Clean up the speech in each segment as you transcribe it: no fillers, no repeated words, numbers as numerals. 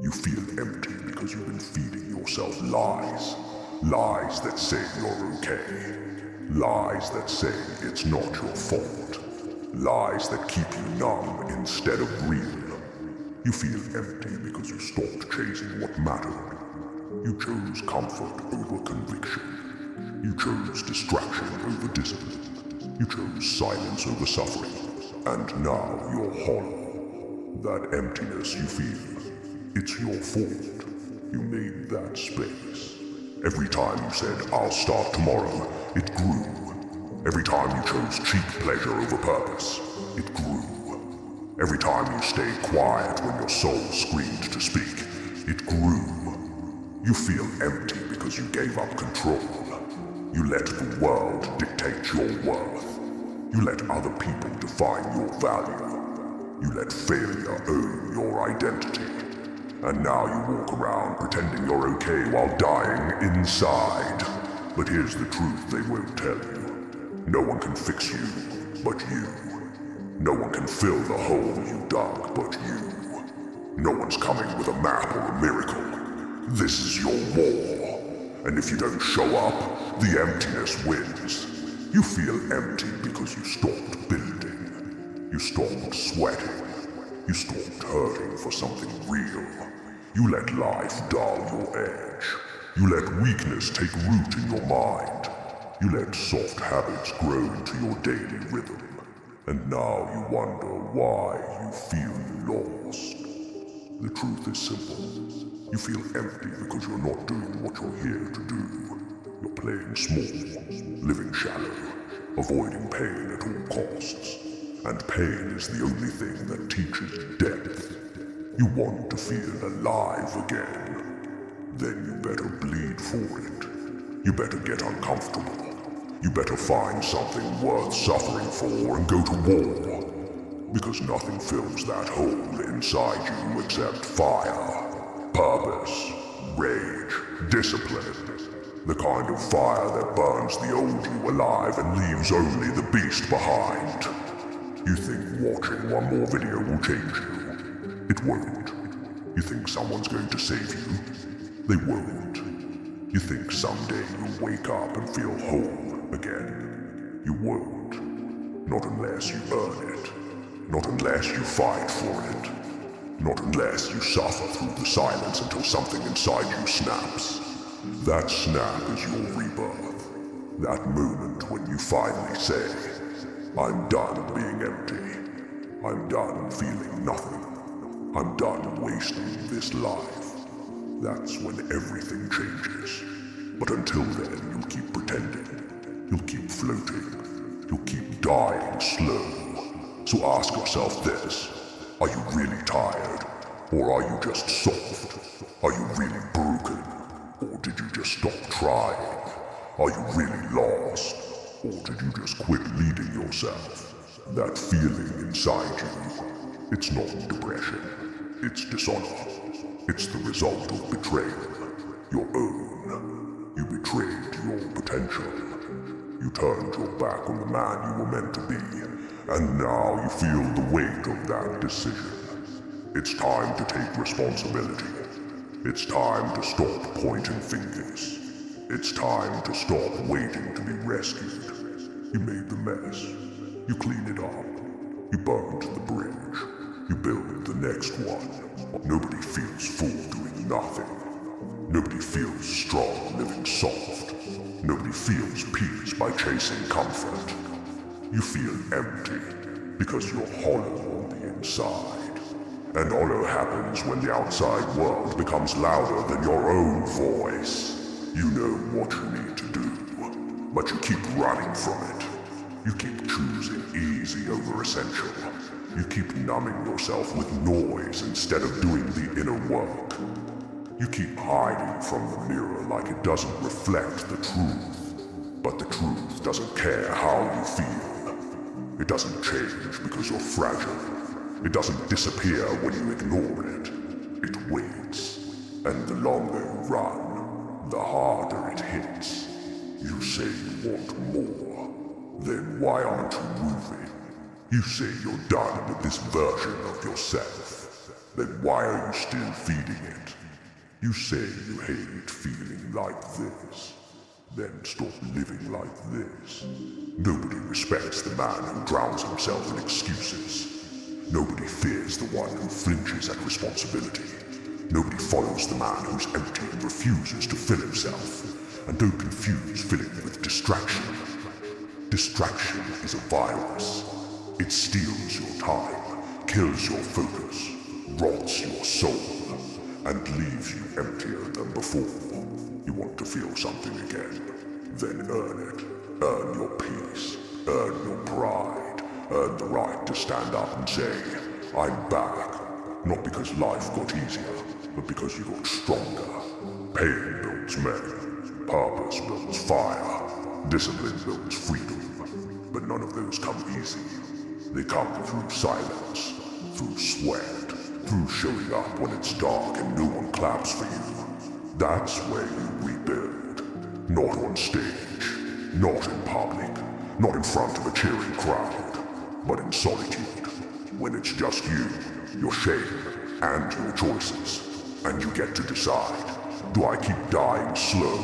You feel empty because you've been feeding yourself lies. Lies that say you're okay. Lies that say it's not your fault. Lies that keep you numb instead of real. You feel empty because you stopped chasing what mattered. You chose comfort over conviction. You chose distraction over discipline. You chose silence over suffering. And now you're hollow. That emptiness you feel, it's your fault. You made that space. Every time you said, I'll start tomorrow, it grew. Every time you chose cheap pleasure over purpose, it grew. Every time you stayed quiet when your soul screamed to speak, it grew. You feel empty because you gave up control. You let the world dictate your worth. You let other people define your value. You let failure own your identity. And now you walk around pretending you're okay while dying inside. But here's the truth they won't tell you. No one can fix you but you. No one can fill the hole you dug but you. No one's coming with a map or a miracle. This is your war. And if you don't show up, the emptiness wins. You feel empty because you stopped building. You stopped sweating. You stopped hurting for something real. You let life dull your edge. You let weakness take root in your mind. You let soft habits grow into your daily rhythm. And now you wonder why you feel lost. The truth is simple. You feel empty because you're not doing what you're here to do. You're playing small, living shallow, avoiding pain at all costs. And pain is the only thing that teaches depth. You want to feel alive again. Then you better bleed for it. You better get uncomfortable. You better find something worth suffering for and go to war. Because nothing fills that hole inside you except fire, purpose, rage, discipline. The kind of fire that burns the old you alive and leaves only the beast behind. You think watching one more video will change you. It won't. You think someone's going to save you. They won't. You think someday you'll wake up and feel whole again. You won't. Not unless you earn it. Not unless you fight for it. Not unless you suffer through the silence until something inside you snaps. That snap is your rebirth. That moment when you finally say, I'm done being empty. I'm done feeling nothing. I'm done wasting this life. That's when everything changes. But until then, you'll keep pretending. You'll keep floating. You'll keep dying slow. So ask yourself this. Are you really tired? Or are you just soft? Are you really broken? Or did you just stop trying? Are you really lost? Or did you just quit leading yourself? That feeling inside you, it's not depression, it's dishonor. It's the result of betrayal, your own. You betrayed your potential. You turned your back on the man you were meant to be, and now you feel the weight of that decision. It's time to take responsibility. It's time to stop pointing fingers. It's time to stop waiting to be rescued. You made the mess. You cleaned it up. You burned the bridge. You build the next one. Nobody feels full doing nothing. Nobody feels strong living soft. Nobody feels peace by chasing comfort. You feel empty because you're hollow on the inside. And hollow happens when the outside world becomes louder than your own voice. You know what you need to do, but you keep running from it. You keep choosing easy over essential. You keep numbing yourself with noise instead of doing the inner work. You keep hiding from the mirror like it doesn't reflect the truth. But the truth doesn't care how you feel. It doesn't change because you're fragile. It doesn't disappear when you ignore it. It waits. And the longer you run, the harder it hits. You say you want more. Then why aren't you moving? You say you're done with this version of yourself. then why are you still feeding it? You say you hate feeling like this, then stop living like this. Nobody respects the man who drowns himself in excuses. Nobody fears the one who flinches at responsibility. Nobody follows the man who's empty and refuses to fill himself. And don't confuse filling with distraction. Distraction is a virus. It steals your time, kills your focus, rots your soul, and leaves you emptier than before. You want to feel something again? Then earn it. Earn your peace. Earn your pride. Earn the right to stand up and say, I'm back. Not because life got easier, but because you got stronger. Pain builds men. Purpose builds fire. Discipline builds freedom. But none of those come easy. They come through silence, through sweat, through showing up when it's dark and no one claps for you. That's where you rebuild. Not on stage, not in public, not in front of a cheering crowd, but in solitude. When it's just you, your shame, and your choices. And you get to decide, do I keep dying slow,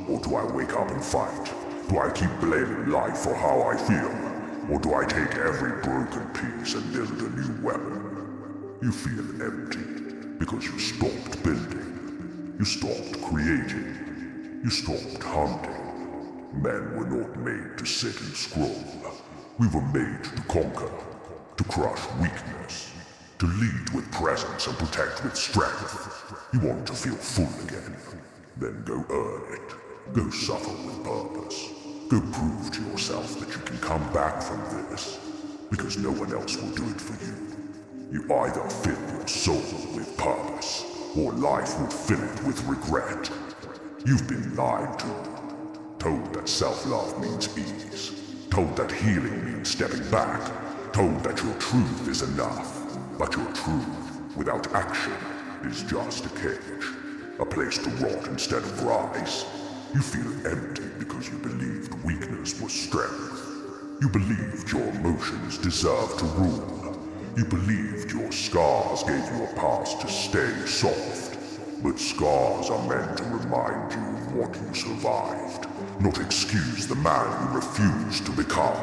or do I wake up and fight? Do I keep blaming life for how I feel? Or do I take every broken piece and build a new weapon? You feel empty because you stopped building. You stopped creating. You stopped hunting. Men were not made to sit and scroll. We were made to conquer, to crush weakness, to lead with presence and protect with strength. You want to feel full again? Then go earn it. Go suffer with purpose. Go prove to yourself that you can come back from this, because no one else will do it for you. You either fill your soul with purpose, or life will fill it with regret. You've been lied to, told that self-love means ease, told that healing means stepping back, told that your truth is enough, but your truth without action is just a cage, a place to rot instead of rise. You feel empty because you believed weakness was strength. You believed your emotions deserved to rule. You believed your scars gave you a pass to stay soft. But scars are meant to remind you of what you survived, not excuse the man you refused to become.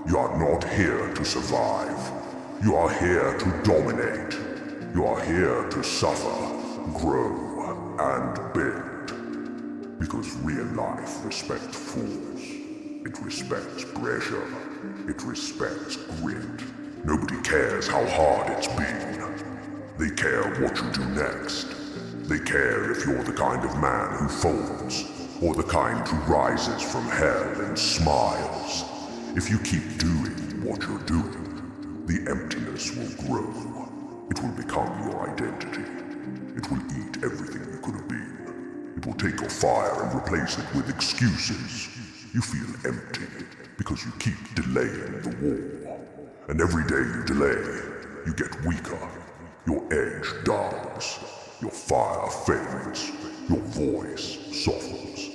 You are not here to survive. You are here to dominate. You are here to suffer, grow, and build. Because real life respects fools. It respects pressure. It respects grit. Nobody cares how hard it's been. They care what you do next. They care if you're the kind of man who folds, or the kind who rises from hell and smiles. If you keep doing what you're doing, the emptiness will grow. It will become your identity. It will eat everything you could have been. It will take your fire and replace it with excuses. You feel empty because you keep delaying the war. And every day you delay, you get weaker. Your edge dulls. Your fire fades. Your voice softens.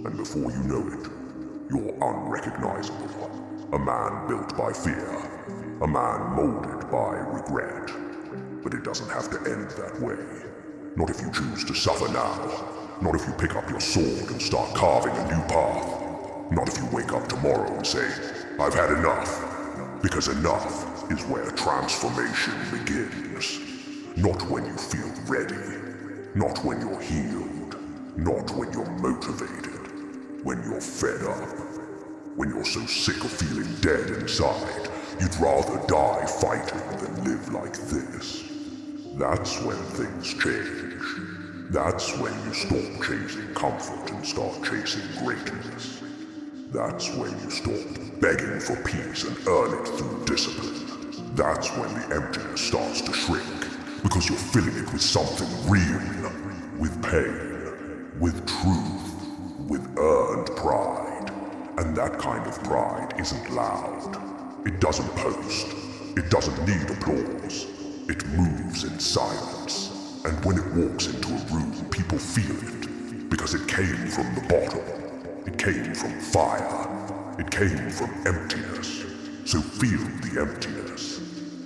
And before you know it, you're unrecognizable. A man built by fear. A man molded by regret. But it doesn't have to end that way. Not if you choose to suffer now. Not if you pick up your sword and start carving a new path. Not if you wake up tomorrow and say, I've had enough. Because enough is where transformation begins. Not when you feel ready. Not when you're healed. Not when you're motivated. When you're fed up. When you're so sick of feeling dead inside, you'd rather die fighting than live like this. That's when things change. That's when you stop chasing comfort and start chasing greatness. That's when you stop begging for peace and earn it through discipline. That's when the emptiness starts to shrink, because you're filling it with something real, with pain, with truth, with earned pride. And that kind of pride isn't loud. It doesn't post. It doesn't need applause. It moves in silence. And when it walks into a room, people feel it, because it came from the bottom. It came from fire. It came from emptiness. So feel the emptiness.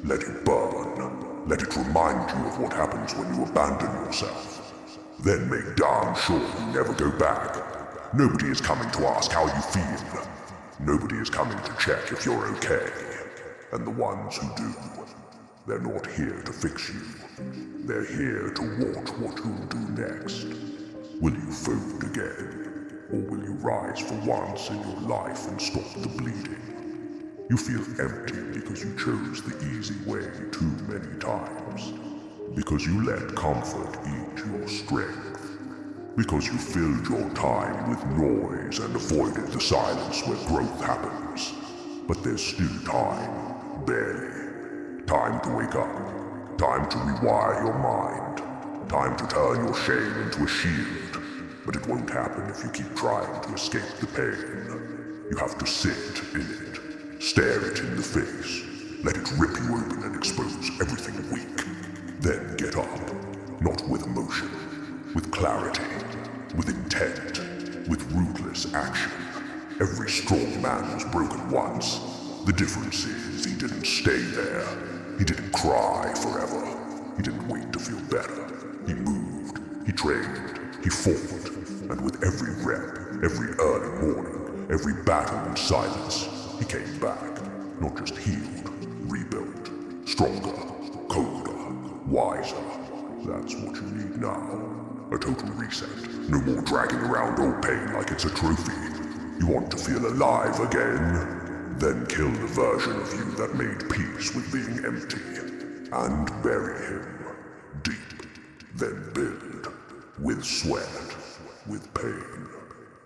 Let it burn. Let it remind you of what happens when you abandon yourself. Then make darn sure you never go back. Nobody is coming to ask how you feel. Nobody is coming to check if you're okay. And the ones who do, they're not here to fix you. They're here to watch what you'll do next. Will you fold again? Or will you rise for once in your life and stop the bleeding? You feel empty because you chose the easy way too many times. Because you let comfort eat your strength. Because you filled your time with noise and avoided the silence where growth happens. But there's still time, barely. Time to wake up. Time to rewire your mind. Time to turn your shame into a shield. But it won't happen if you keep trying to escape the pain. You have to sit in it. Stare it in the face. Let it rip you open and expose everything weak. Then get up. Not with emotion. With clarity. With intent. With ruthless action. Every strong man was broken once. The difference is he didn't stay there. He didn't cry forever. He didn't wait to feel better. He moved. He trained. He fought. And with every rep, every early morning, every battle in silence, he came back. Not just healed, rebuilt, stronger, colder, wiser. That's what you need now. A total reset. No more dragging around old pain like it's a trophy. You want to feel alive again? Then kill the version of you that made peace with being empty. And bury him deep. Then build with sweat, with pain,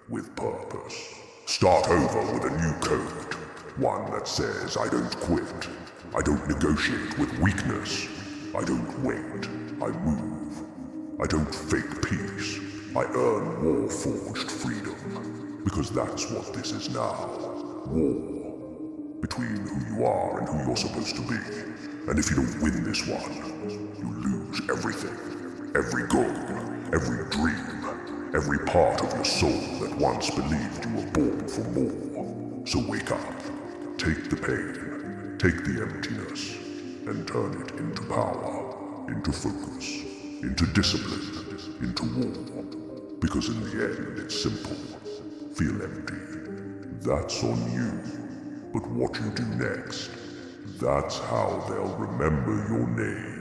with purpose. Start over with a new code. One that says I don't quit. I don't negotiate with weakness. I don't wait. I move. I don't fake peace. I earn war-forged freedom. Because that's what this is now. War. Between who you are and who you're supposed to be. And if you don't win this one, you lose everything. Every goal. Every dream. Every part of your soul that once believed you were born for more. So wake up. Take the pain. Take the emptiness. And turn it into power. Into focus. Into discipline. Into war. Because in the end, it's simple. Feel empty. That's on you. But what you do next, that's how they'll remember your name.